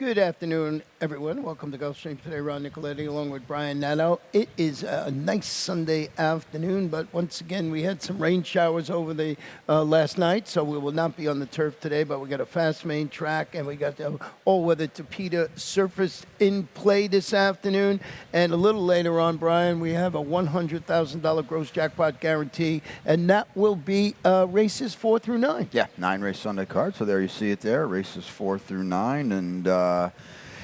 Good afternoon, everyone. Welcome to Gulfstream today. Ron Nicoletti along with Brian Nadeau. It is a nice Sunday afternoon, but once again, we had some rain showers over the last night, so we will not be on the turf today, but we got a fast main track, and we got the all-weather Tapeta surface in play this afternoon. And a little later on, Brian, we have a $100,000 gross jackpot guarantee, and that will be races 4 through 9. Yeah, 9-race Sunday card. So there you see it there, races 4 through 9, and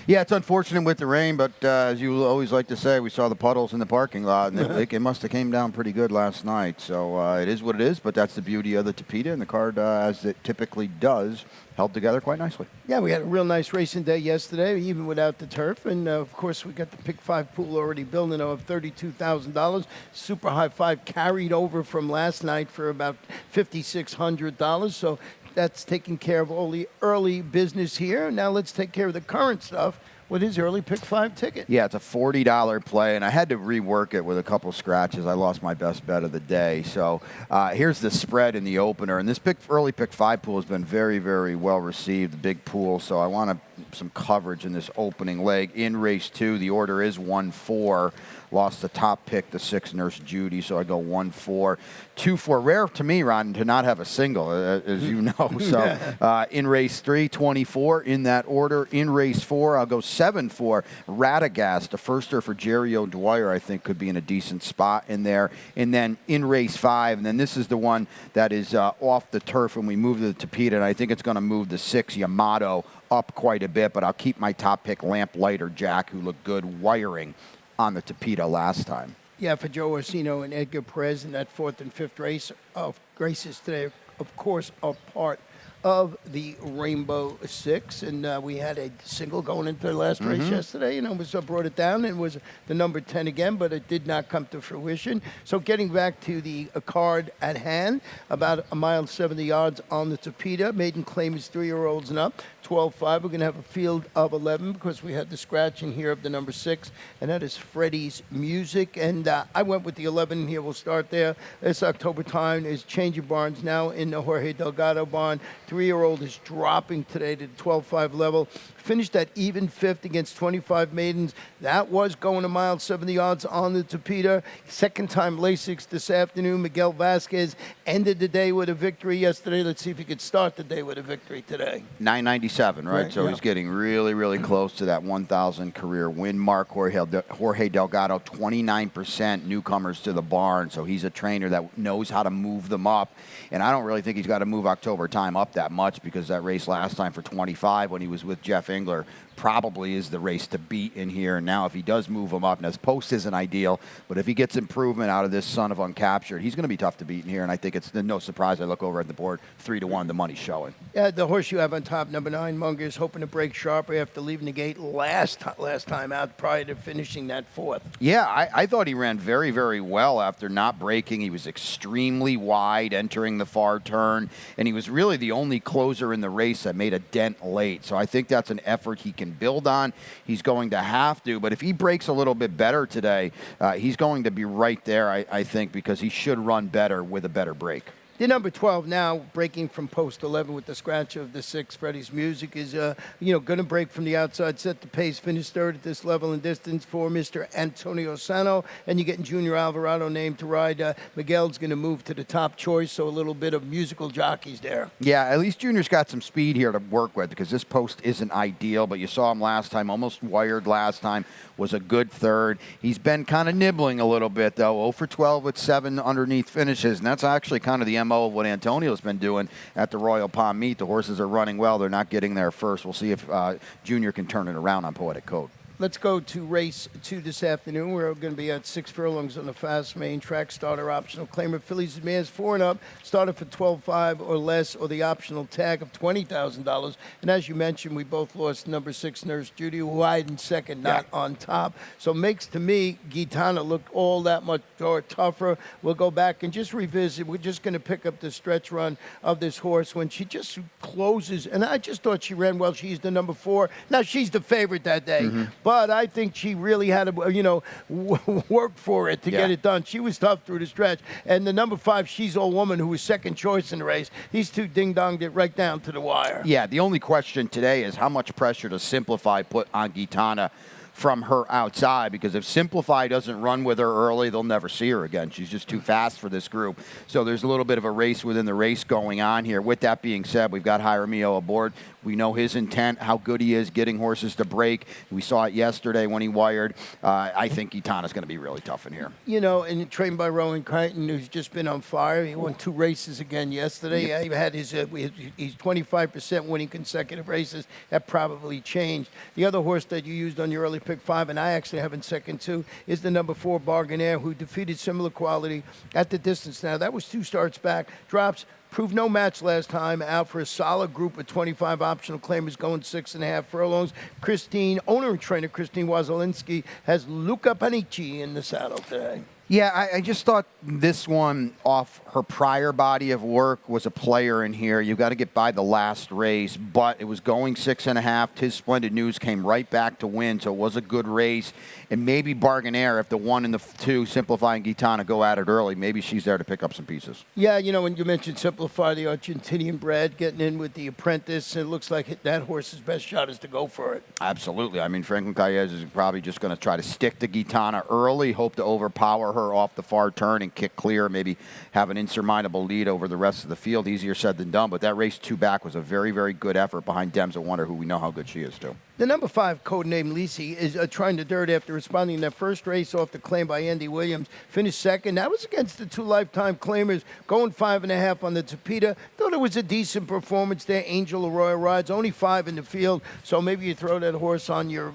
yeah, it's unfortunate with the rain, but as you always like to say, we saw the puddles in the parking lot, and it must have came down pretty good last night. So it is what it is, but that's the beauty of the Tapeta, and the card, as it typically does, held together quite nicely. Yeah, we had a real nice racing day yesterday, even without the turf. And, of course, we got the Pick 5 pool already building of $32,000. Super High 5 carried over from last night for about $5,600. So that's taking care of all the early business here. Now let's take care of the current stuff with his early Pick 5 ticket. Yeah, it's a $40 play, and I had to rework it with a couple scratches. I lost my best bet of the day. So here's the spread in the opener. And this early Pick 5 pool has been very, very well received, the big pool. So I want some coverage in this opening leg. In race 2, the order is 1-4. Lost the top pick, the 6 Nurse Judy, so I go 1-4. 2-4. Rare to me, Ron, to not have a single, as you know. So in race 3, 24 in that order. In race 4, I'll go 7-4. Radagast, the firster for Jerry O'Dwyer, I think could be in a decent spot in there. And then in race 5, and then this is the one that is off the turf when we move to the Tapeta, and I think it's going to move the 6 Yamato up quite a bit, but I'll keep my top pick, Lamplighter Jack, who looked good wiring on the Tapeta last time. Yeah, for Joe Orsino and Edgar Perez in that 4th and 5th race of races today, of course, are part of the Rainbow Six, and we had a single going into the last race yesterday. You know, we brought it down, and it was the number 10 again, but it did not come to fruition. So getting back to the card at hand, about a mile 70 yards on the Tapeta. Maiden claim is 3-year-olds and up. 12-5. We're going to have a field of 11 because we had the scratching here of the number 6, and that is Freddie's Music. And I went with the 11 here. We'll start there. This October time is changing barns now in the Jorge Delgado barn. 3-year-old is dropping today to the 12-5 level. Finished at even 5th against 25 maidens. That was going a mile 70 yards on the Tapeta. Second time Lasix this afternoon. Miguel Vasquez ended the day with a victory yesterday. Let's see if he could start the day with a victory today. 997, right? So he's getting really, really close to that 1,000 career win mark. Jorge Delgado, 29% newcomers to the barn. So he's a trainer that knows how to move them up. And I don't really think he's got to move October time up that much, because that race last time for 25 when he was with Jeff Engler probably is the race to beat in here. And now if he does move him up, and his post isn't ideal, but if he gets improvement out of this son of Uncaptured, he's going to be tough to beat in here. And I think it's no surprise I look over at the board, 3-1, the money's showing. Yeah, the horse you have on top, number 9, Munger, is hoping to break sharply after leaving the gate last time out prior to finishing that 4th. Yeah, I thought he ran very, very well after not breaking. He was extremely wide entering the far turn, and he was really the only closer in the race that made a dent late. So I think that's an effort he can build on. He's going to have to, but if he breaks a little bit better today, he's going to be right there, I think, because he should run better with a better break. The number 12 now, breaking from post 11 with the scratch of the 6, Freddie's Music, is going to break from the outside, set the pace, finish 3rd at this level in distance for Mr. Antonio Sano. And you're getting Junior Alvarado named to ride. Miguel's going to move to the top choice, so a little bit of musical jockeys there. Yeah, at least Junior's got some speed here to work with, because this post isn't ideal, but you saw him last time, almost wired last time, was a good 3rd. He's been kind of nibbling a little bit, though, 0 for 12 with 7 underneath finishes, and that's actually kind of the MO of what Antonio's been doing at the Royal Palm Meet. The horses are running well. They're not getting there first. We'll see if Junior can turn it around on Poetic Code. Let's go to race 2 this afternoon. We're going to be at 6 furlongs on the fast main track. Starter optional claimer. Fillies and mares 4 and up. Starter for 12.5 or less, or the optional tag of $20,000. And as you mentioned, we both lost number 6 Nurse Judy, who eyed in second, not on top. So makes to me Gitana look all that much more tougher. We'll go back and just revisit. We're just going to pick up the stretch run of this horse when she just closes. And I just thought she ran well. She's the number 4. Now she's the favorite that day. but I think she really had to, work for it to get it done. She was tough through the stretch. And the number 5, She's All Woman, who was second choice in the race, these two ding-donged it right down to the wire. Yeah, the only question today is how much pressure does Simplify put on Gitana from her outside, because if Simplify doesn't run with her early, they'll never see her again. She's just too fast for this group. So there's a little bit of a race within the race going on here. With that being said, we've got Jaramillo aboard. We know his intent, how good he is getting horses to break. We saw it yesterday when he wired. I think Gitana's going to be really tough in here. And trained by Rowan Crichton, who's just been on fire. He won 2 races again yesterday. Yep. He had he's 25% winning consecutive races. That probably changed. The other horse that you used on your early pick 5, and I actually have in second too, is the number 4 Bargainaire, who defeated similar quality at the distance. Now, that was 2 starts back. Drops. Proved no match last time, out for a solid group of 25 optional claimers going 6.5 furlongs. Owner and trainer Christine Wazelinski has Luca Panici in the saddle today. Yeah, I just thought this one, off her prior body of work, was a player in here. You've got to get by the last race, but it was going 6.5. Tis Splendid News came right back to win, so it was a good race. And maybe Bargainaire, if the 1 and the 2, Simplify and Gitana, go at it early, maybe she's there to pick up some pieces. Yeah, when you mentioned Simplify, the Argentinian bred, getting in with the apprentice, it looks like that horse's best shot is to go for it. Absolutely. I mean, Franklin Calles is probably just going to try to stick to Gitana early, hope to overpower her off the far turn and kick clear, maybe have an insurmountable lead over the rest of the field. Easier said than done, but that race 2 back was a very, very good effort behind Dems at Wonder, who we know how good she is too. The number 5, codenamed Lisi, is trying to dirt after responding in that first race off the claim by Andy Williams. Finished second. That was against the 2 lifetime claimers, going 5.5 on the Tapeta. Thought it was a decent performance there. Angel Arroyo rides, only 5 in the field, so maybe you throw that horse on your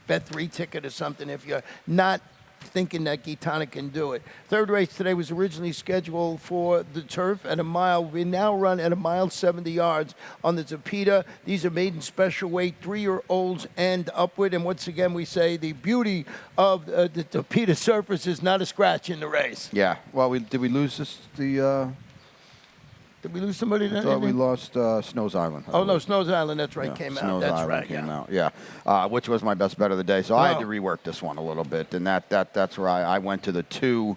bet 3 ticket or something if you're not thinking that Gitana can do it. Third race today was originally scheduled for the turf at a mile. We now run at a mile 70 yards on the Tapeta. These are maiden special weight, 3-year-olds and upward. And once again, we say the beauty of the Tapeta surface is not a scratch in the race. Yeah. Well, did we lose Did we lose somebody? I thought we lost Snows Island. Oh, no, Snows Island, that's right, Yeah, came out. Snows That's Island right, came yeah. out, yeah. Which was my best bet of the day. So I had to rework this one a little bit, and that's where I went to the 2.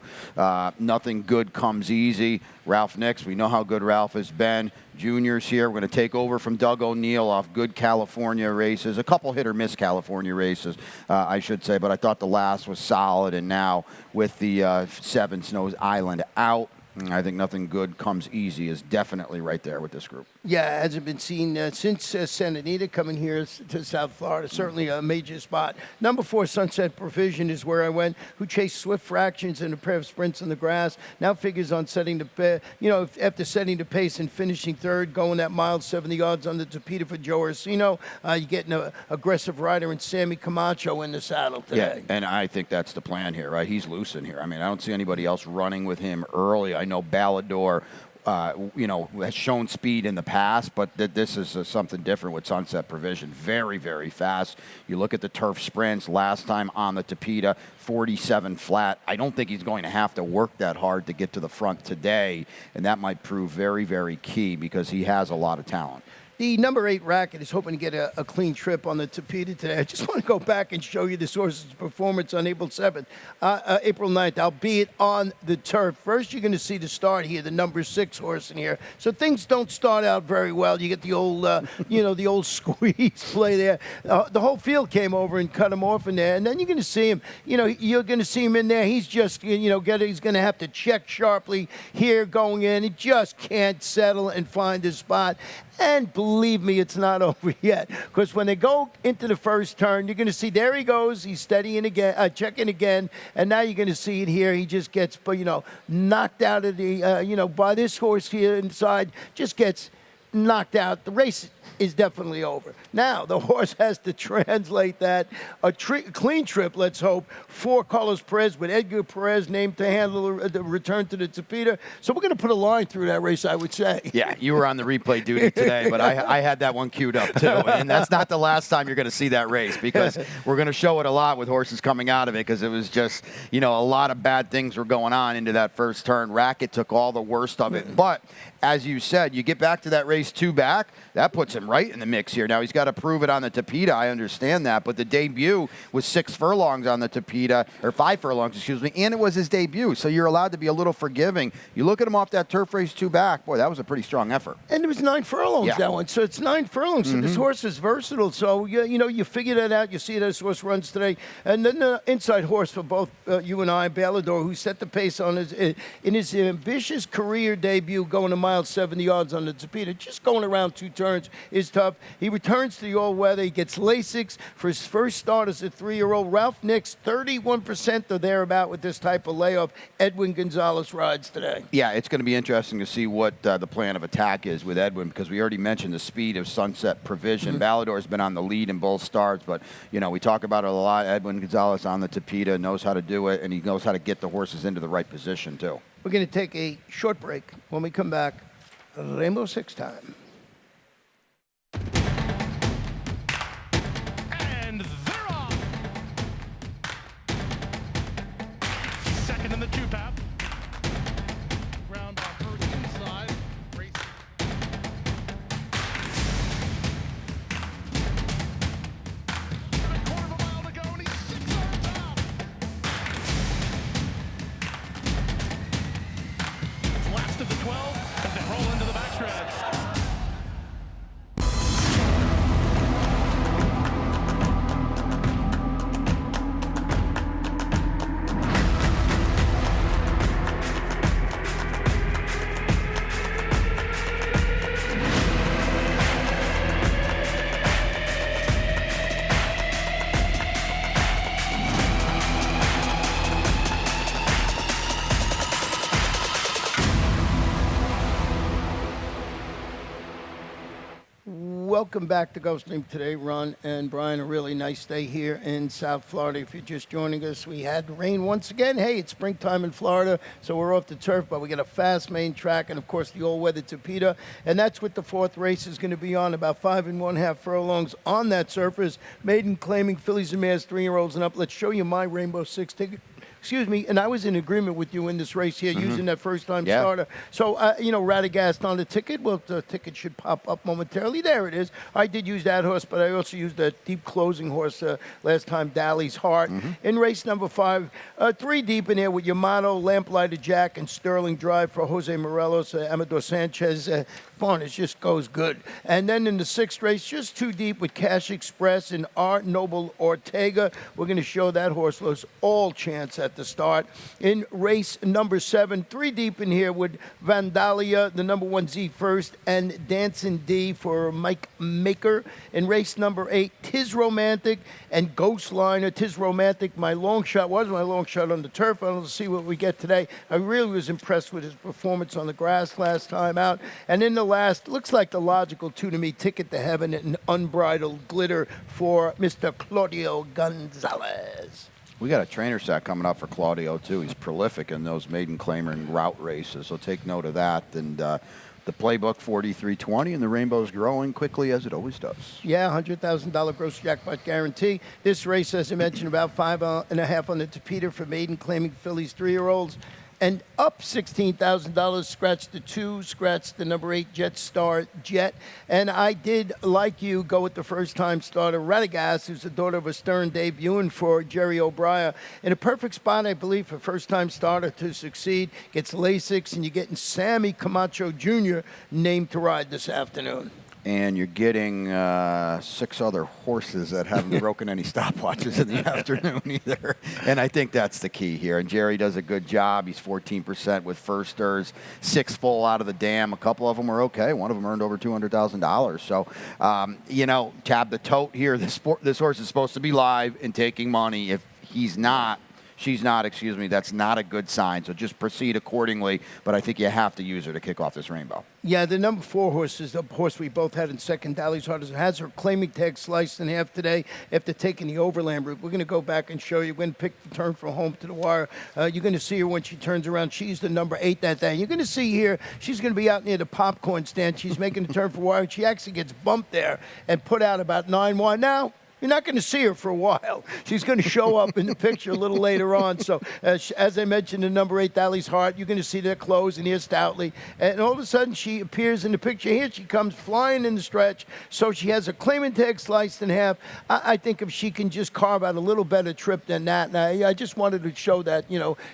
Nothing good comes easy. Ralph Nix, we know how good Ralph has been. Juniors here. We're going to take over from Doug O'Neill off good California races. A couple hit-or-miss California races, I should say, but I thought the last was solid, and now with the 7 Snows Island out, I think nothing good comes easy is definitely right there with this group. Yeah, it hasn't been seen since Santa Anita coming here to South Florida. Certainly a major spot. Number 4, Sunset Provision, is where I went, who chased swift fractions in a pair of sprints in the grass. Now figures on setting the, after setting the pace and finishing third, going that mile 70 yards on the Tapeta for Joe Orsino. You're getting an aggressive rider in Sammy Camacho in the saddle today. Yeah, and I think that's the plan here, right? He's loose in here. I mean, I don't see anybody else running with him early. I know Ballador, has shown speed in the past, but this is something different with Sunset Provision. Very, very fast. You look at the turf sprints last time on the Tapeta, 47 flat. I don't think he's going to have to work that hard to get to the front today, and that might prove very, very key because he has a lot of talent. The number 8 Racket is hoping to get a clean trip on the Tapeta today. I just want to go back and show you this horse's performance on April 9th, albeit on the turf. First, you're going to see the start here, the number 6 horse in here. So things don't start out very well. You get the old, the old squeeze play there. The whole field came over and cut him off in there. And then you're going to see him, you're going to see him in there. He's just, he's going to have to check sharply here going in. He just can't settle and find his spot. And believe me, it's not over yet. Because when they go into the first turn, you're going to see, there he goes. He's steadying again, checking again. And now you're going to see it here. He just gets, knocked out of the, by this horse here inside. Just gets knocked out. The race is definitely over. Now, the horse has to translate that. A clean trip, let's hope, for Carlos Perez, with Edgar Perez named to handle the return to the Tapeta. So we're going to put a line through that race, I would say. Yeah, you were on the replay duty today, but I had that one queued up too. And that's not the last time you're going to see that race, because we're going to show it a lot with horses coming out of it, because it was just, a lot of bad things were going on into that first turn. Racket took all the worst of it. But as you said, you get back to that race 2 back, that puts him right in the mix here. Now, he's got to prove it on the Tapeta. I understand that. But the debut was 6 furlongs on the Tapeta, or 5 furlongs, excuse me, and it was his debut. So you're allowed to be a little forgiving. You look at him off that turf race 2 back, boy, that was a pretty strong effort. And it was 9 furlongs, that one. So it's 9 furlongs. So this horse is versatile. So, you figure that out. You see this horse runs today. And then the inside horse for both you and I, Ballador, who set the pace on in his ambitious career debut, going a mile 70 yards on the Tapeta, just going around 2 turns is tough. He returns to the all-weather. He gets Lasix for his first start as a 3-year-old. Ralph Nix, 31% or thereabout with this type of layoff. Edwin Gonzalez rides today. Yeah, it's going to be interesting to see what the plan of attack is with Edwin, because we already mentioned the speed of Sunset Provision. Ballador's been on the lead in both starts, but, we talk about it a lot. Edwin Gonzalez on the Tapeta knows how to do it, and he knows how to get the horses into the right position, too. We're going to take a short break. When we come back, Rainbow Six time. And they're off. Second in the 2-path. Ground on first inside. Race. A quarter of a mile to go, and he's 6 yards out. Last of the 12 as they roll into the backstretch. Welcome back to Gulfstream today, Ron and Brian. A really nice day here in South Florida. If you're just joining us, we had rain once again. Hey, it's springtime in Florida, so we're off the turf, but we got a fast main track and, of course, the all-weather Tapeta. And that's what the 4th race is going to be on, about 5 1/2 furlongs on that surface. Maiden claiming fillies and mares, 3-year-olds and up. Let's show you my Rainbow Six ticket. Excuse me, and I was in agreement with you in this race here, using that first-time starter. So, Radagast on the ticket. Well, the ticket should pop up momentarily. There it is. I did use that horse, but I also used that deep closing horse last time, Dally's Heart. In race number 5, 3 deep in here with Yamato, Lamplighter Jack, and Sterling Drive for Jose Morelos, Amador Sanchez. It just goes good. And then in the 6th race, just 2 deep with Cash Express and Art Noble Ortega. We're going to show that horse lost all chance at the start. In race number 7, 3 deep in here with Vandalia, the number 1 Z First, and Dancing D for Mike Maker. In race number 8, Tis Romantic and Ghost Liner. Tis Romantic, my long shot on the turf. I don't see what we get today. I really was impressed with his performance on the grass last time out. And in the last, looks like the logical 2 to me, Ticket to Heaven and Unbridled Glitter for Mr. Claudio Gonzalez. We got a trainer set coming up for Claudio, too. He's prolific in those maiden claimer and route races, so take note of that. And the playbook, 43-20, and the rainbow's growing quickly, as it always does. Yeah, $100,000 gross jackpot guarantee. This race, as I mentioned, about 5.5 on the Tapeta for maiden claiming fillies, 3-year-olds. And up $16,000, scratch the 2, scratch the number 8 Jet Star Jet. And I did, like you, go with the first-time starter, Radagast, who's the daughter of a Stern debuting for Jerry O'Brien. In a perfect spot, I believe, for first-time starter to succeed. Gets Lasix, and you're getting Sammy Camacho Jr. named to ride this afternoon. And you're getting 6 other horses that haven't broken any stopwatches in the afternoon either. And I think that's the key here. And Jerry does a good job. He's 14% with firsters, 6 full out of the dam. A couple of them were okay. One of them earned over $200,000. So, tab the tote here. This horse is supposed to be live and taking money. If he's not, she's not, excuse me, that's not a good sign. So just proceed accordingly. But I think you have to use her to kick off this rainbow. Yeah, the number 4 horse is the horse we both had in second. Dally's Heart has her claiming tag sliced in half today after taking the overland route. We're going to go back and show you. We're going to pick the turn from home to the wire. You're going to see her when she turns around. She's the number 8 that day. You're going to see here, she's going to be out near the popcorn stand. She's making the turn for wire. She actually gets bumped there and put out about 9 wide. Now, you're not going to see her for a while. She's going to show up in the picture a little later on. So, as I mentioned, in number 8, Dally's Heart, you're going to see their clothes and here's Stoutly. And all of a sudden, she appears in the picture. Here she comes flying in the stretch. So she has a claimant tag sliced in half. I think if she can just carve out a little better trip than that. And I just wanted to show that,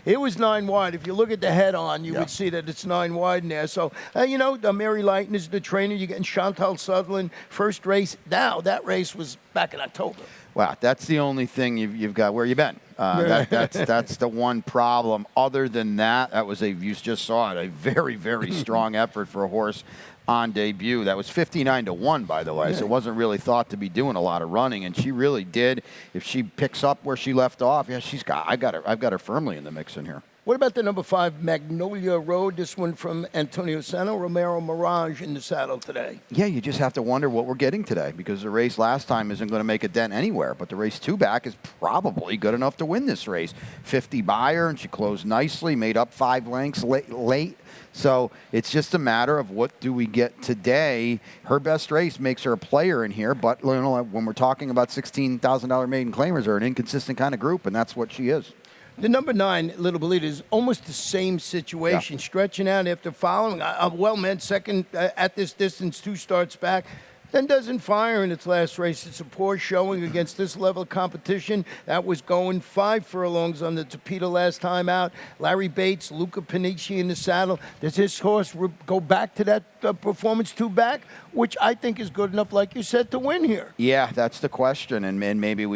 it was 9 wide. If you look at the head on, you would see that it's 9 wide in there. So, Mary Lighton is the trainer. You're getting Chantal Sutherland, first race. Now, that race was back in October. Wow, that's the only thing you've got. Where you been? That's the one problem. Other than that, you just saw it, a very, very strong effort for a horse on debut. That was 59-1, by the way, so it wasn't really thought to be doing a lot of running, and she really did. If she picks up where she left off, I've got her firmly in the mix in here. What about the number 5, Magnolia Road? This one from Antonio Sano, Romero Mirage in the saddle today. Yeah, you just have to wonder what we're getting today, because the race last time isn't going to make a dent anywhere, but the race 2 back is probably good enough to win this race. 50 buyer, and she closed nicely, made up 5 lengths late. So it's just a matter of what do we get today. Her best race makes her a player in here, but when we're talking about $16,000 maiden claimers, are an inconsistent kind of group, and that's what she is. The number 9, Little Bolita, is almost the same situation, stretching out after following. A well-meant second at this distance, 2 starts back. Then doesn't fire in its last race. It's a poor showing against this level of competition. That was going 5 furlongs on the Tapeta last time out. Larry Bates, Luca Panici in the saddle. Does this horse go back to that performance 2 back, which I think is good enough, like you said, to win here? Yeah, that's the question. And maybe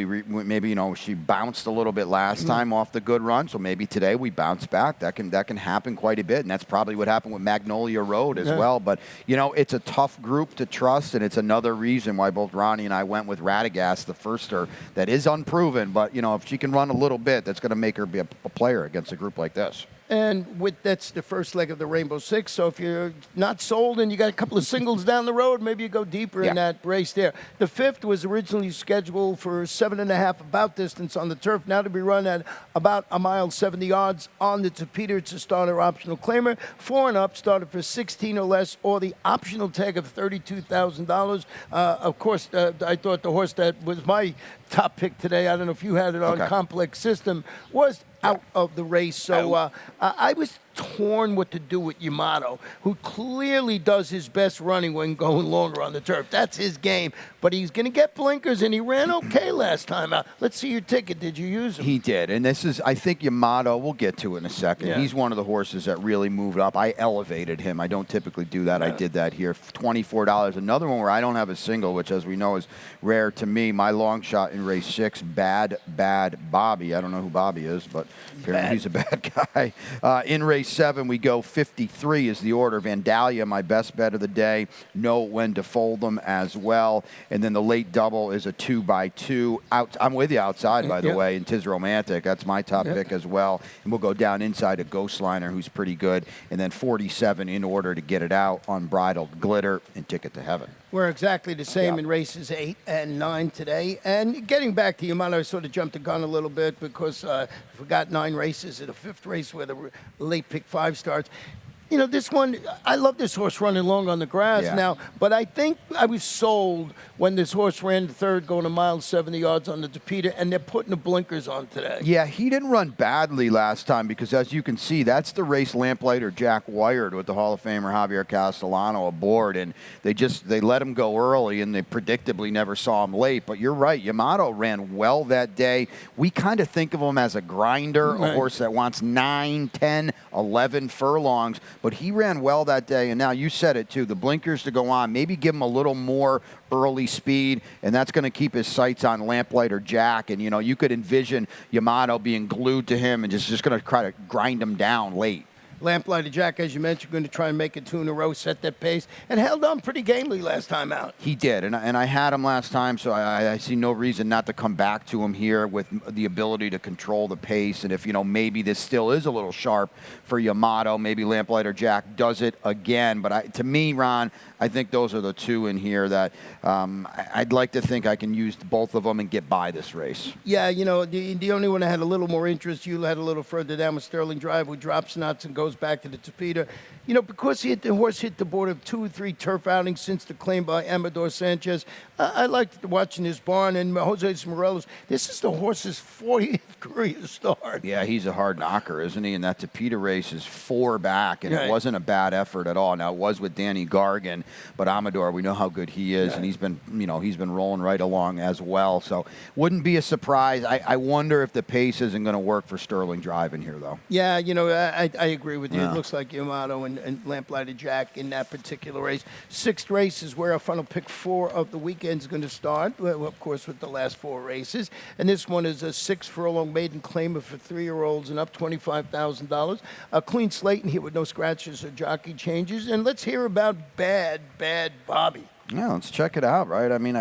she bounced a little bit last time off the good run, so maybe today we bounce back. That can happen quite a bit, and that's probably what happened with Magnolia Road as well. But it's a tough group to trust, and it's another reason why both Ronnie and I went with Radagast, the firster, that is unproven. But if she can run a little bit, that's going to make her be a player against a group like this. And that's the first leg of the Rainbow Six. So if you're not sold and you got a couple of singles down the road, maybe you go deeper in that race there. The 5th was originally scheduled for 7.5 about distance on the turf. Now to be run at about 1 mile 70 yards on the Tapeta. It's a starter optional claimer. 4 and up started for 16 or less, or the optional tag of $32,000. Of course, I thought the horse that was my top pick today, I don't know if you had it on Complex System, was out of the race. So I was torn what to do with Yamato, who clearly does his best running when going longer on the turf. That's his game. But he's going to get blinkers, and he ran okay last time out. Let's see your ticket. Did you use him? He did. And I think Yamato, we'll get to it in a second. Yeah. He's one of the horses that really moved up. I elevated him. I don't typically do that. Yeah. I did that here. $24. Another one where I don't have a single, which, as we know, is rare to me. My long shot in race 6, Bad Bobby. I don't know who Bobby is, but apparently he's a bad guy. In race 7, we go 53 is the order. Vandalia, my best bet of the day. Know when to fold them as well. And then the late double is a 2x2. I'm with you outside, by the way, and Tis Romantic. That's my top pick as well. And we'll go down inside a Ghostliner, who's pretty good. And then 47 in order to get it out. Unbridled Glitter and Ticket to Heaven. We're exactly the same in races 8 and 9 today. And getting back to Yamato, I sort of jumped the gun a little bit because we got 9 races at a 5th race where the late pick 5 starts. This one, I love this horse running long on the grass now, but I think I was sold when this horse ran the 3rd going 1 mile 70 yards on the Tapeta, and they're putting the blinkers on today. Yeah, he didn't run badly last time because, as you can see, that's the race Lamplighter Jack wired with the Hall of Famer Javier Castellano aboard, and they let him go early, and they predictably never saw him late. But you're right, Yamato ran well that day. We kind of think of him as a grinder, a horse that wants 9, 10, 11 furlongs. But he ran well that day, and now you said it too, the blinkers to go on, maybe give him a little more early speed, and that's going to keep his sights on Lamplighter Jack. And, you could envision Yamato being glued to him and just going to try to grind him down late. Lamplighter Jack, as you mentioned, going to try and make it 2 in a row, set that pace, and held on pretty gamely last time out. He did, and I had him last time, so I see no reason not to come back to him here with the ability to control the pace. And if, maybe this still is a little sharp for Yamato, maybe Lamplighter Jack does it again. But to me, Ron, I think those are the two in here that I'd like to think I can use both of them and get by this race. Yeah, you know, the only one that had a little more interest, you had a little further down with Sterling Drive, who drops nuts and goes back to the Tapeta. You know, because the horse hit the board of 2 or 3 turf outings since the claim by Amador Sanchez. I liked watching this barn, and Jose Morelos, this is the horse's 40th career start. Yeah, he's a hard knocker, isn't he? And that Tapeta race is 4 back, and it wasn't a bad effort at all. Now, it was with Danny Gargan, but Amador, we know how good he is, and he's been rolling right along as well. So wouldn't be a surprise. I wonder if the pace isn't going to work for Sterling Drive in here, though. Yeah, you know, I agree with you. It looks like Yamato and Lamplighter Jack in that particular race. 6th race is where our final pick 4 of the weekend is going to start, well, of course, with the last 4 races. And this one is a 6 furlong maiden claimer for 3-year-olds and up, $25,000. A clean slate in here with no scratches or jockey changes. And let's hear about Bad Bobby. Yeah, let's check it out, right? I mean,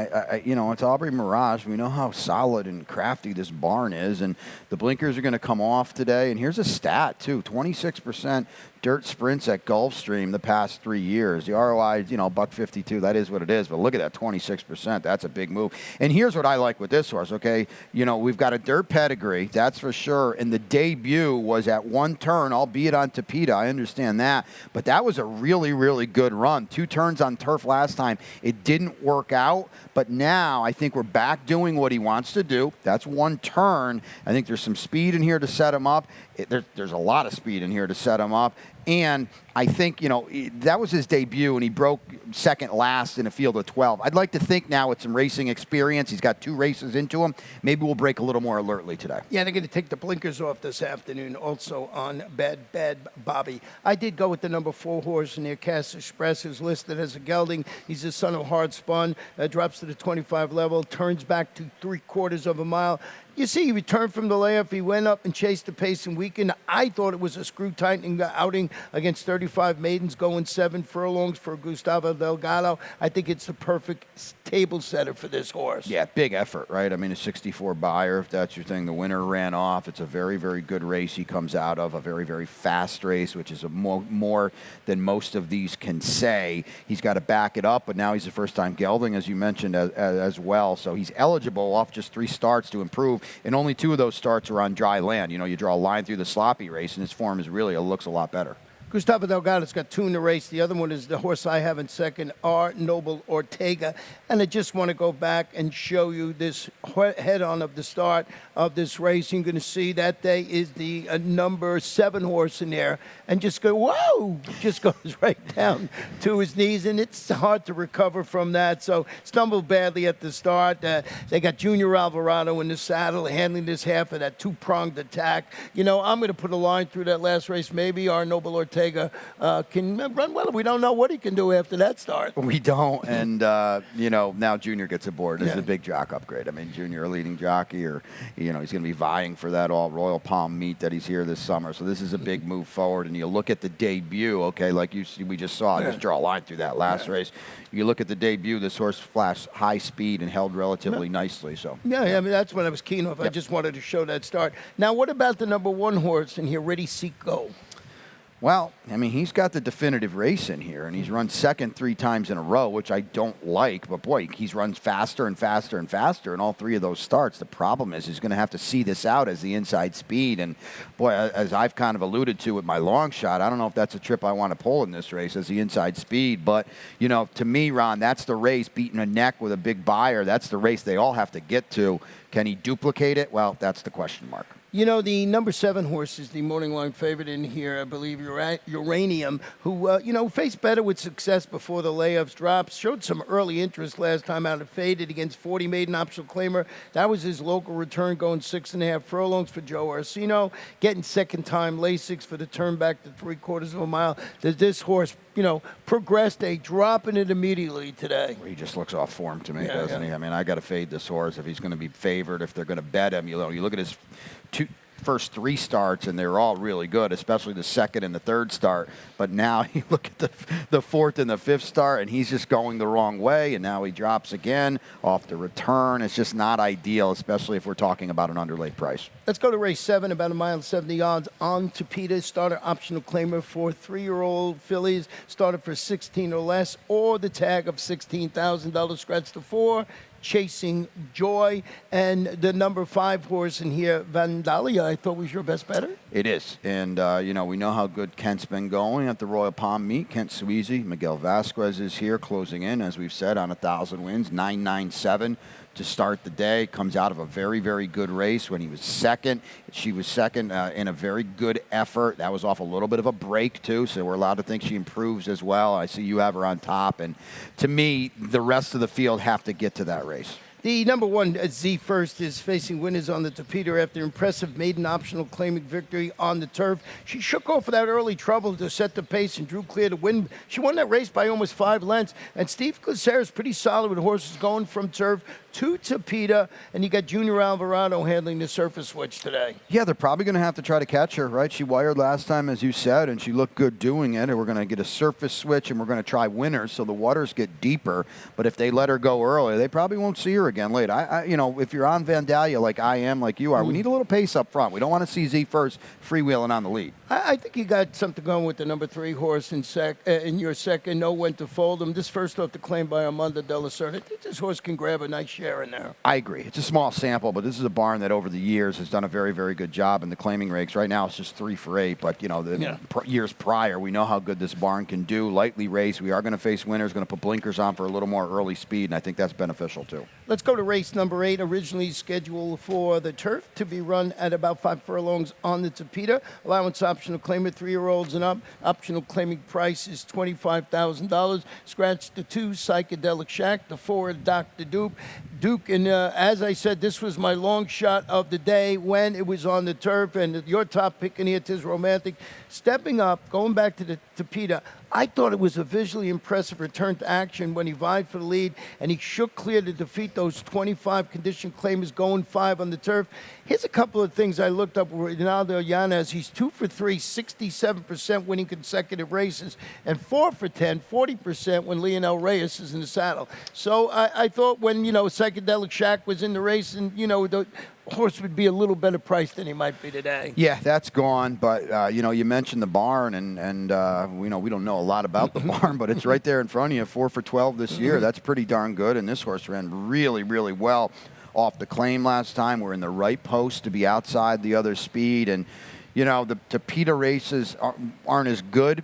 you know, it's Aubrey Mirage. We know how solid and crafty this barn is, and the blinkers are going to come off today. And here's a stat, too, 26% dirt sprints at Gulfstream the past 3 years. The ROI, you know, $152, that is what it is. But look at that, 26%. That's a big move. And here's what I like with this horse, okay? You know, we've got a dirt pedigree, that's for sure. And the debut was at 1 turn, albeit on Tapeta. I understand that. But that was a really, really good run. 2 turns on turf last time. It didn't work out. But now I think we're back doing what he wants to do. That's 1 turn. I think there's some speed in here to set him up. There's a lot of speed in here to set him up. And I think, you know, that was his debut, and he broke second last in a field of 12. I'd like to think now with some racing experience, he's got 2 races into him, maybe we'll break a little more alertly today. Yeah, they're going to take the blinkers off this afternoon also on Bad Bobby. I did go with the number 4 horse in there, Cass Express, who's listed as a gelding. He's the son of Hard Spun, drops to the 25 level, turns back to 3/4 of a mile. You see, he returned from the layoff. He went up and chased the pace and weakened. I thought it was a screw-tightening outing against 35 maidens, going 7 furlongs for Gustavo Delgado. I think it's the perfect table setter for this horse. Yeah, big effort, right? I mean, a 64 buyer, if that's your thing. The winner ran off. It's a very, very good race he comes out of, a very, very fast race, which is more than most of these can say. He's got to back it up, but now he's a first-time gelding, as you mentioned, as well. So he's eligible off just 3 starts to improve. And only 2 of those starts are on dry land. You know, you draw a line through the sloppy race, and his form is really looks a lot better. Gustavo Delgado's got 2 in the race. The other one is the horse I have in second, R. Noble Ortega. And I just want to go back and show you this head-on of the start of this race. You're going to see that day is the number 7 horse in there. And just go, whoa! Just goes right down to his knees. And it's hard to recover from that. So stumbled badly at the start. They got Junior Alvarado in the saddle, handling this half of that 2-pronged attack. You know, I'm going to put a line through that last race. Maybe R. Noble Ortega can run well. We don't know what he can do after that start. We don't, and you know, now Junior gets aboard. This is a big jock upgrade. I mean, Junior, a leading jockey, or you know, he's going to be vying for that all Royal Palm meet that he's here this summer. So this is a big move forward. And you look at the debut, okay, like we just saw. Just draw a line through that last race. You look at the debut. This horse flashed high speed and held relatively nicely. So yeah, I mean that's what I was keen on. I just wanted to show that start. Now, what about the number 1 horse in here, Ready, Seek, Go? Well, I mean, he's got the definitive race in here, and he's run second 3 times in a row, which I don't like. But, boy, he's runs faster and faster and faster in all 3 of those starts. The problem is he's going to have to see this out as the inside speed. And, boy, as I've kind of alluded to with my long shot, I don't know if that's a trip I want to pull in this race as the inside speed. But, you know, to me, Ron, that's the race, beating a neck with a big buyer. That's the race they all have to get to. Can he duplicate it? Well, that's the question mark. You know, the number 7 horse is the morning line favorite in here, I believe, Uranium, who, you know, faced better with success before the layoffs drops, showed some early interest last time out, and faded against 40 maiden optional claimer. That was his local return, going 6.5 furlongs for Joe Orsino, getting second-time Lasix for the turn back to 3/4 of a mile. Does this horse, you know, progressed dropping it immediately today? He just looks off form to me, doesn't he? I mean, I got to fade this horse if he's going to be favored, if they're going to bet him. You know, you look at his first 3 starts, and they were all really good, especially the second and the third start. But now you look at the fourth and the fifth start, and he's just going the wrong way, and now he drops again off the return. It's just not ideal, especially if we're talking about an underlaid price. Let's go to race 7, about 1.70 miles on Topita. Starter optional claimer for 3-year-old fillies. Started for 16 or less, or the tag of $16,000. Scratch the 4. Chasing Joy, and the number 5 horse in here, Vandalia, I thought was your best better. It is, and we know how good Kent's been going at the Royal Palm Meet. Kent Sweezy, Miguel Vasquez is here closing in, as we've said, on 1,000 wins, 997 to start the day. Comes out of a very, very good race when he was second. She was second in a very good effort. That was off a little bit of a break, too, so we're allowed to think she improves as well. I see you have her on top, and to me, the rest of the field have to get to that race. The number 1, Z First, is facing winners on the Topita after impressive maiden optional claiming victory on the turf. She shook off without early trouble to set the pace and drew clear to win. She won that race by almost 5 lengths. And Steve Glisera is pretty solid with horses going from turf to Topita. And you got Junior Alvarado handling the surface switch today. Yeah, they're probably going to have to try to catch her, right? She wired last time, as you said, and she looked good doing it. And we're going to get a surface switch, and we're going to try winners so the waters get deeper. But if they let her go early, they probably won't see her again late. If you're on Vandalia like I am, like you are, we need a little pace up front. We don't want to see Z First freewheeling on the lead. I think you got something going with the number 3 horse in your second. Know when to fold him. This first off the claim by Armando de la Cerda. I think this horse can grab a nice share in there. I agree. It's a small sample, but this is a barn that over the years has done a very, very good job in the claiming rakes. Right now it's just 3 for 8, but years prior, we know how good this barn can do. Lightly raced. We are going to face winners, going to put blinkers on for a little more early speed, and I think that's beneficial too. Let's go to race number 8, originally scheduled for the turf to be run at about 5 furlongs on the Topita. Allowance optional claimant, 3-year-olds and up. Optional claiming price is $25,000. Scratch the 2, Psychedelic Shack, the 4, Dr. Duke. And as I said, this was my long shot of the day when it was on the turf. And your top pick in here, Tis Romantic, stepping up, going back to the Topita. I thought it was a visually impressive return to action when he vied for the lead, and he shook clear to defeat those 25 condition claimers going 5 on the turf. Here's a couple of things I looked up. Ronaldo Yanez, he's 2 for 3, 67% winning consecutive races, and 4 for 10, 40% when Lionel Reyes is in the saddle. So I thought when, Psychedelic Shack was in the race and, the horse would be a little better priced than he might be today. Yeah, that's gone. But, you mentioned the barn, and we don't know a lot about the barn, but it's right there in front of you, 4 for 12 this year. That's pretty darn good, and this horse ran really, really well off the claim last time. We're in the right post to be outside the other speed, and, the Topita races aren't as good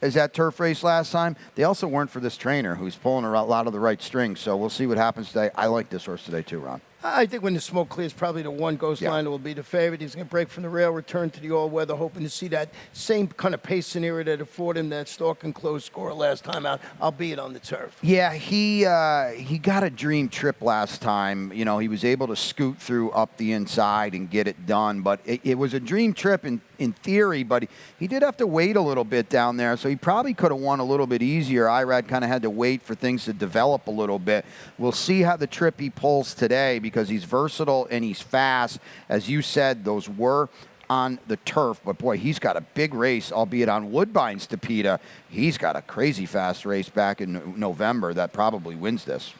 as that turf race last time. They also weren't for this trainer who's pulling a lot of the right strings, so we'll see what happens today. I like this horse today too, Ron. I think when the smoke clears, probably the 1 Ghost Liner will be the favorite. He's going to break from the rail, return to the all-weather, hoping to see that same kind of pace scenario that afforded him that stalk and close score last time out, albeit on the turf. Yeah, he got a dream trip last time. He was able to scoot through up the inside and get it done, but it was a dream trip in theory, but he did have to wait a little bit down there, so he probably could have won a little bit easier. Irad kind of had to wait for things to develop a little bit. We'll see how the trip he pulls today, because he's versatile and he's fast. As you said, those were on the turf, but boy, he's got a big race, albeit on Woodbine's Topita. He's got a crazy fast race back in November that probably wins this.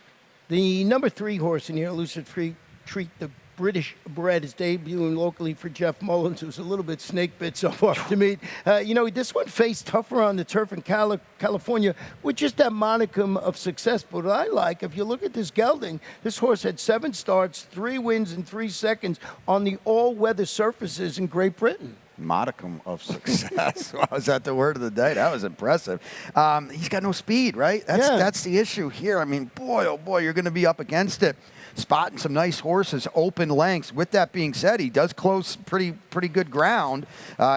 The number 3 horse in here, Lucid Treat, the British bred, is debuting locally for Jeff Mullins, who's a little bit snake bit so far to meet. This one faced tougher on the turf in California with just that monicum of success. But what I like, if you look at this gelding, this horse had 7 starts, 3 wins in 3 seconds on the all-weather surfaces in Great Britain. Modicum of success. Wow, is that the word of the day? That was impressive. He's got no speed, right? That's the issue here. I mean, boy, oh boy, you're going to be up against it. Spotting some nice horses, open lengths. With that being said, he does close pretty good ground.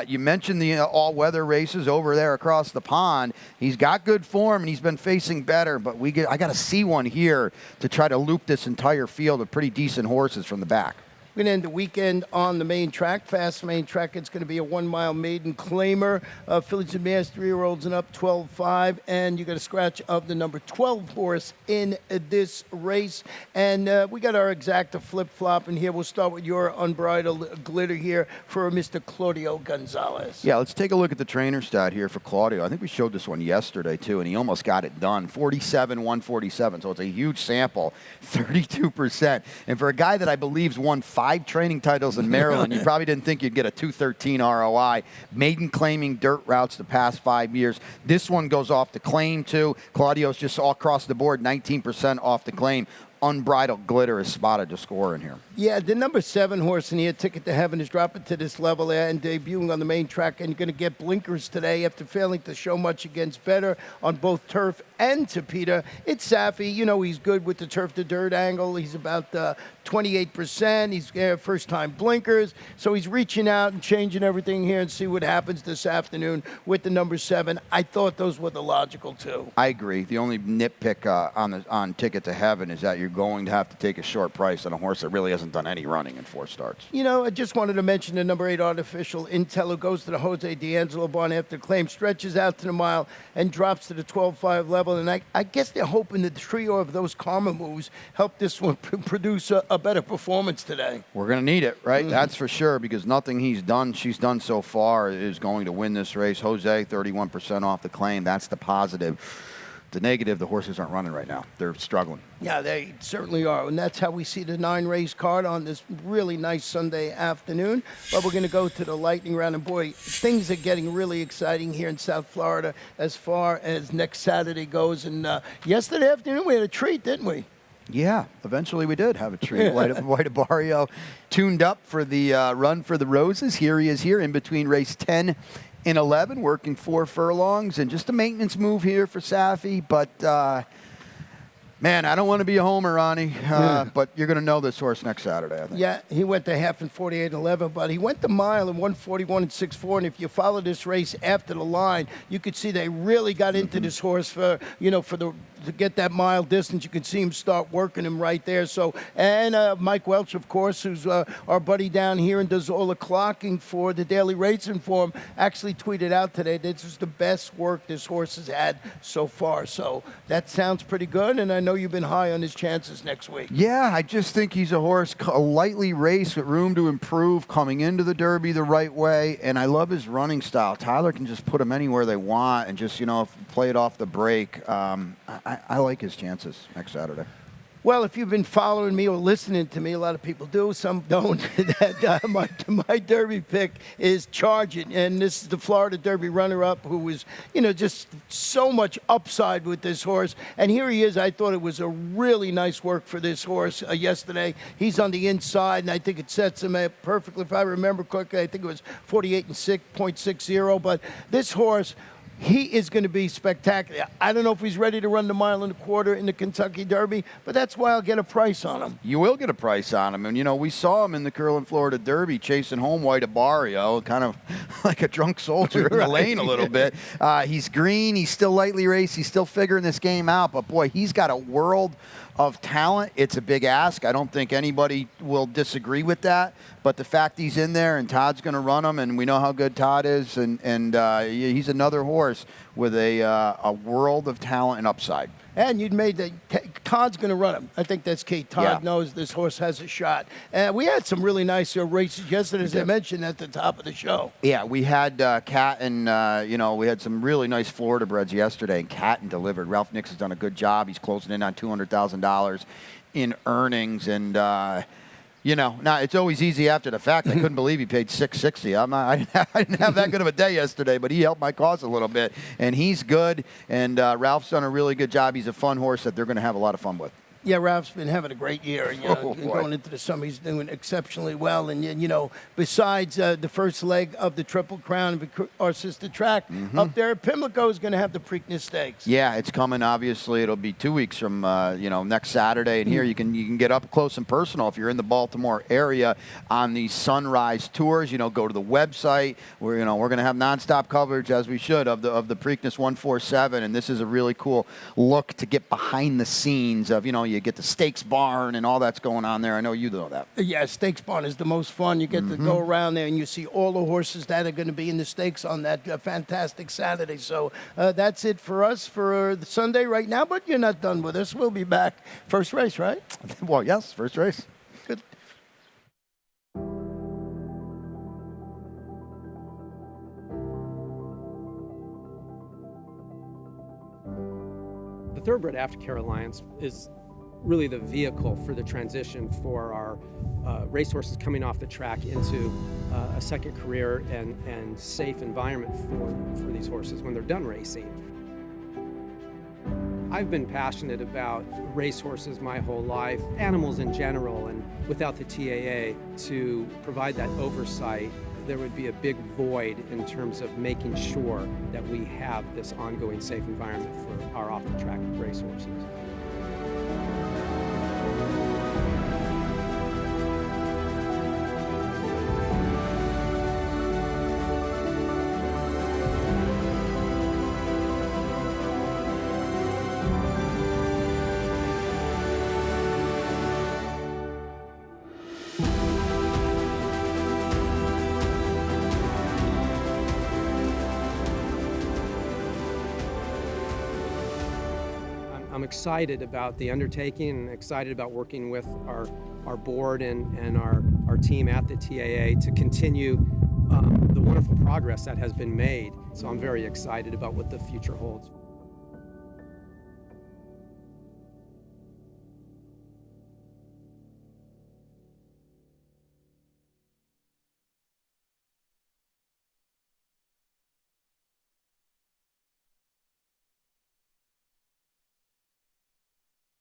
You mentioned the all-weather races over there across the pond. He's got good form, and he's been facing better, but I got to see one here to try to loop this entire field of pretty decent horses from the back. We're going to end the weekend on the main track, fast main track. It's going to be a 1 mile maiden claimer. Phillies and Mares 3-year-olds and up 12-5. And you got a scratch of the number 12 horse in this race. And we got our exacta flip-flop in here. We'll start with your unbridled glitter here for Mr. Claudio Gonzalez. Yeah, let's take a look at the trainer stat here for Claudio. I think we showed this one yesterday, too, and he almost got it done. 47-147, so it's a huge sample, 32%. And for a guy that I believe's won 5 training titles in Maryland, you probably didn't think you'd get a 213 ROI. Maiden claiming dirt routes the past 5 years. This one goes off the claim, too. Claudio's just all across the board, 19% off the claim. Unbridled glitter is spotted to score in here. Yeah, the number 7 horse in here, Ticket to Heaven, is dropping to this level and debuting on the main track. And you're going to get blinkers today after failing to show much against Better on both turf and Tapeta. It's Safi. You know he's good with the turf to dirt angle. He's about 28%. He's first-time blinkers. So he's reaching out and changing everything here and see what happens this afternoon with the number 7. I thought those were the logical two. I agree. The only nitpick on Ticket to Heaven is that you're going to have to take a short price on a horse that really hasn't done any running in 4 starts. You know, I just wanted to mention the number 8 artificial Intel, who goes to the Jose D'Angelo barn after claim, stretches out to the mile and drops to the 12-5 level. And I guess they're hoping that the trio of those karma moves help this one produce a better performance today. We're going to need it, right? That's for sure, because nothing she's done so far is going to win this race. Jose, 31% off the claim. That's the positive. The negative, the horses aren't running right now. They're struggling. Yeah, they certainly are. And that's how we see the 9-race card on this really nice Sunday afternoon. But we're going to go to the lightning round. And, boy, things are getting really exciting here in South Florida as far as next Saturday goes. And yesterday afternoon we had a treat, didn't we? Yeah, eventually we did have a treat. White Barrio tuned up for the run for the Roses. Here he is here in between race 10 and 11, working 4 furlongs, and just a maintenance move here for Safi. But, man, I don't want to be a homer, Ronnie, but you're going to know this horse next Saturday, I think. Yeah, he went to half in 48-11, but he went the mile in 141-6-4. And if you follow this race after the line, you could see they really got into this horse for to get that mile distance. You can see him start working him right there. So, and Mike Welch, of course, who's our buddy down here and does all the clocking for the Daily Racing Form, actually tweeted out today that this is the best work this horse has had so far. So that sounds pretty good, and I know you've been high on his chances next week. Yeah, I just think he's a horse, a lightly raced with room to improve, coming into the Derby the right way, and I love his running style. Tyler can just put him anywhere they want and just, play it off the break. I like his chances next Saturday. Well, if you've been following me or listening to me, a lot of people do, some don't, my Derby pick is Charging. And this is the Florida Derby runner-up who was, just so much upside with this horse. And here he is. I thought it was a really nice work for this horse yesterday. He's on the inside, and I think it sets him up perfectly. If I remember correctly, I think it was 48.60. But this horse, he is going to be spectacular. I don't know if he's ready to run the 1.25 miles in the Kentucky Derby, but that's why I'll get a price on him. You will get a price on him. And, we saw him in the Curlin, Florida Derby chasing home White Barrio, kind of like a drunk soldier in the lane a little bit. He's green. He's still lightly raced. He's still figuring this game out. But, boy, he's got a world of talent. It's a big ask. I don't think anybody will disagree with that. But the fact he's in there and Todd's going to run him, and we know how good Todd is, and he's another horse with a world of talent and upside. And you'd made that Todd's going to run him. I think that's key. Todd knows this horse has a shot. We had some really nice races yesterday, as I mentioned at the top of the show. Yeah, we had Cat and, we had some really nice Florida breds yesterday, and Catton delivered. Ralph Nix has done a good job. He's closing in on $200,000 in earnings, and now it's always easy after the fact. I couldn't believe he paid $660. I didn't have that good of a day yesterday, but he helped my cause a little bit, and he's good. And Ralph's done a really good job. He's a fun horse that they're going to have a lot of fun with. Yeah, Ralph's been having a great year. Going into the summer, he's doing exceptionally well. And, besides the first leg of the Triple Crown of our sister track, up there, Pimlico is going to have the Preakness Stakes. Yeah, it's coming, obviously. It'll be 2 weeks from, next Saturday. And here you can get up close and personal if you're in the Baltimore area on these Sunrise Tours. Go to the website. We're going to have nonstop coverage, as we should, of the Preakness 147. And this is a really cool look to get behind the scenes of, You get the stakes barn and all that's going on there. I know you know that. Yeah, Stakes Barn is the most fun. You get to go around there and you see all the horses that are going to be in the stakes on that fantastic Saturday. So that's it for us for the Sunday right now, but you're not done with us. We'll be back. First race, right? Well, yes, first race. Good. The Thoroughbred Aftercare Alliance is really the vehicle for the transition for our racehorses coming off the track into a second career and safe environment for these horses when they're done racing. I've been passionate about racehorses my whole life, animals in general, and without the TAA to provide that oversight, there would be a big void in terms of making sure that we have this ongoing safe environment for our off-the-track racehorses. I'm excited about the undertaking and excited about working with our board and our team at the TAA to continue the wonderful progress that has been made. So I'm very excited about what the future holds.